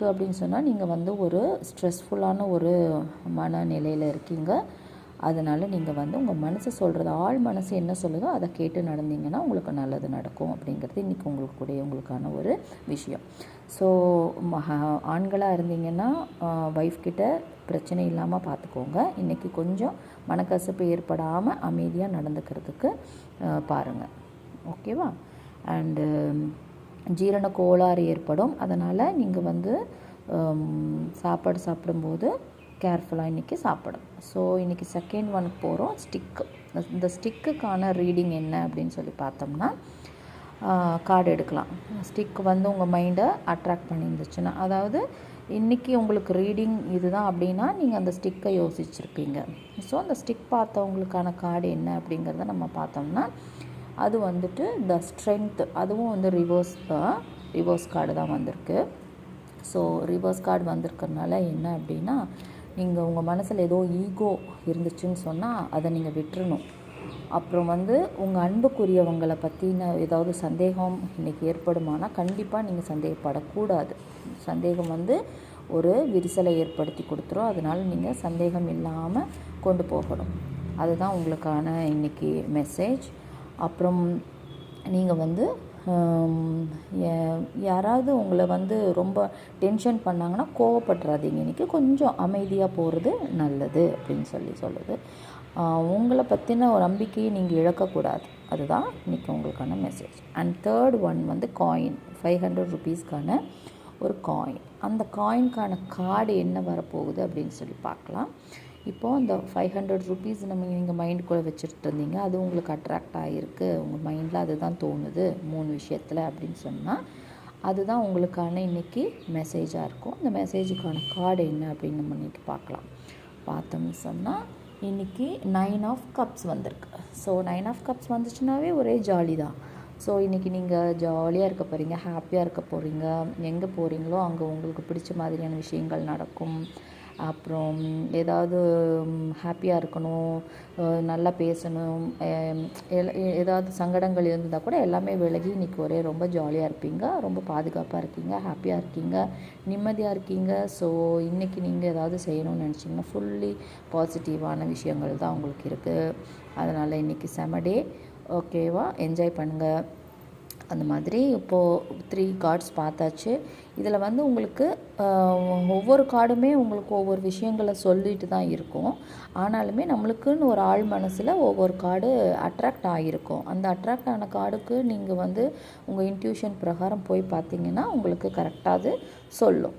இருக்குது அப்படின்னு சொன்னால் நீங்கள் வந்து ஒரு ஸ்ட்ரெஸ்ஃபுல்லான ஒரு மனநிலையில் இருக்கீங்க. அதனால் நீங்கள் வந்து உங்கள் மனசு சொல்கிறது, ஆள் மனசு என்ன சொல்லுதோ அதை கேட்டு நடந்தீங்கன்னா உங்களுக்கு நல்லது நடக்கும் அப்படிங்கிறது இன்றைக்கி உங்களுக்கான ஒரு விஷயம். ஸோ ஆண்களாக இருந்தீங்கன்னா ஒய்ஃப் கிட்ட பிரச்சனை இல்லாமல் பார்த்துக்கோங்க. இன்றைக்கி கொஞ்சம் மனக்கசப்பு ஏற்படாமல் அமைதியாக நடந்துக்கிறதுக்கு பாருங்கள். ஓகேவா? அண்டு ஜீரண கோளாறு ஏற்படும். அதனால் நீங்கள் வந்து சாப்பாடு சாப்பிடும்போது கேர்ஃபுல்லாக இன்றைக்கி சாப்பிடும். ஸோ இன்றைக்கி செகண்ட் ஒனுக்கு போகிறோம், ஸ்டிக்கு. இந்த ஸ்டிக்குக்கான ரீடிங் என்ன அப்படின்னு சொல்லி பார்த்தோம்னா, கார்டு எடுக்கலாம். ஸ்டிக் வந்து உங்கள் மைண்டை அட்ராக்ட் பண்ணியிருந்துச்சுன்னா, அதாவது இன்றைக்கி உங்களுக்கு ரீடிங் இதுதான் அப்படின்னா நீங்கள் அந்த ஸ்டிக்கை யோசிச்சுருப்பீங்க. ஸோ அந்த ஸ்டிக் பார்த்தவங்களுக்கான கார்டு என்ன அப்படிங்கிறத நம்ம பார்த்தோம்னா, அது வந்துட்டு த ஸ்ட்ரென்த். அதுவும் வந்து ரிவர்ஸ் கார்டு தான் வந்திருக்கு. ஸோ ரிவர்ஸ் கார்டு வந்திருக்கிறதுனால என்ன அப்படின்னா, நீங்கள் உங்கள் மனசில் ஏதோ ஈகோ இருந்துச்சுன்னு சொன்னால் அதை நீங்கள் விட்டுறணும். அப்புறம் வந்து உங்கள் அன்புக்குரியவங்களை பற்றின ஏதாவது சந்தேகம் இன்றைக்கி ஏற்படுமானால் கண்டிப்பாக நீங்கள் சந்தேகப்படக்கூடாது. சந்தேகம் வந்து ஒரு விரிசலை ஏற்படுத்தி கொடுத்துரும். அதனால் நீங்கள் சந்தேகம் இல்லாமல் கொண்டு போகணும். அதுதான் உங்களுக்கான இன்றைக்கி மெசேஜ். அப்புறம் நீங்கள் வந்து யாராவது உங்களை வந்து ரொம்ப டென்ஷன் பண்ணாங்கன்னா கோவப்படுறாதீங்க. இன்றைக்கி கொஞ்சம் அமைதியாக போகிறது நல்லது அப்படின்னு சொல்லுது. உங்களை பற்றின ஒரு நம்பிக்கையை நீங்கள் இழக்கக்கூடாது. அதுதான் இன்றைக்கி உங்களுக்கான மெசேஜ். அண்ட் தேர்ட் ஒன் வந்து காயின், 500 ருபீஸ்க்கான ஒரு காயின். அந்த காயின்கான கார்டு என்ன வரப்போகுது அப்படின்னு சொல்லி பார்க்கலாம். இப்போது அந்த 500 ருபீஸ் நீங்கள் மைண்டுக்குள்ளே வச்சுட்டு இருந்தீங்க, அது உங்களுக்கு அட்ராக்ட் ஆகிருக்கு, உங்கள் மைண்டில் அதுதான் தோணுது 3 விஷயத்தில் அப்படின்னு சொன்னால், அதுதான் உங்களுக்கான இன்றைக்கி மெசேஜாக இருக்கும். அந்த மெசேஜுக்கான கார்டு என்ன அப்படின்னு நம்ம இன்றைக்கி பார்த்தோம்னு சொன்னால், இன்றைக்கி 9 ஆஃப் கப்ஸ் வந்திருக்கு. ஸோ 9 ஆஃப் கப்ஸ் வந்துச்சுனாவே ஒரே ஜாலி தான். ஸோ இன்றைக்கி நீங்கள் ஜாலியாக இருக்க போகிறீங்க, ஹாப்பியாக இருக்க போகிறீங்க. எங்கே போகிறீங்களோ அங்கே உங்களுக்கு பிடிச்ச மாதிரியான விஷயங்கள் நடக்கும். அப்புறம் ஏதாவது ஹாப்பியாக இருக்கணும், நல்லா பேசணும், ஏதாவது சங்கடங்கள் இருந்தால் கூட எல்லாமே விலகி இன்றைக்கி ரொம்ப ஜாலியாக இருப்பீங்க, ரொம்ப பாதுகாப்பாக இருக்கீங்க, ஹாப்பியாக இருக்கீங்க, நிம்மதியாக இருக்கீங்க. ஸோ இன்றைக்கி நீங்கள் ஏதாவது செய்யணும்னு நினச்சிங்கன்னா ஃபுல்லி பாசிட்டிவான விஷயங்கள் தான் உங்களுக்கு இருக்குது. அதனால் இன்றைக்கி செம டே. ஓகேவா? என்ஜாய் பண்ணுங்கள். அந்த மாதிரி இப்போது 3 கார்ட்ஸ் பார்த்தாச்சு. இதில் வந்து உங்களுக்கு ஒவ்வொரு கார்டுமே உங்களுக்கு ஒவ்வொரு விஷயங்களை சொல்லிட்டு தான் இருக்கும். ஆனாலுமே நம்மளுக்குன்னு ஒரு ஆள் மனசில் ஒவ்வொரு கார்டு அட்ராக்ட் ஆகியிருக்கும். அந்த அட்ராக்ட் ஆன கார்டுக்கு நீங்கள் வந்து உங்கள் இன்ட்யூஷன் பிரகாரம் போய் பார்த்தீங்கன்னா உங்களுக்கு கரெக்டாக அது சொல்லும்.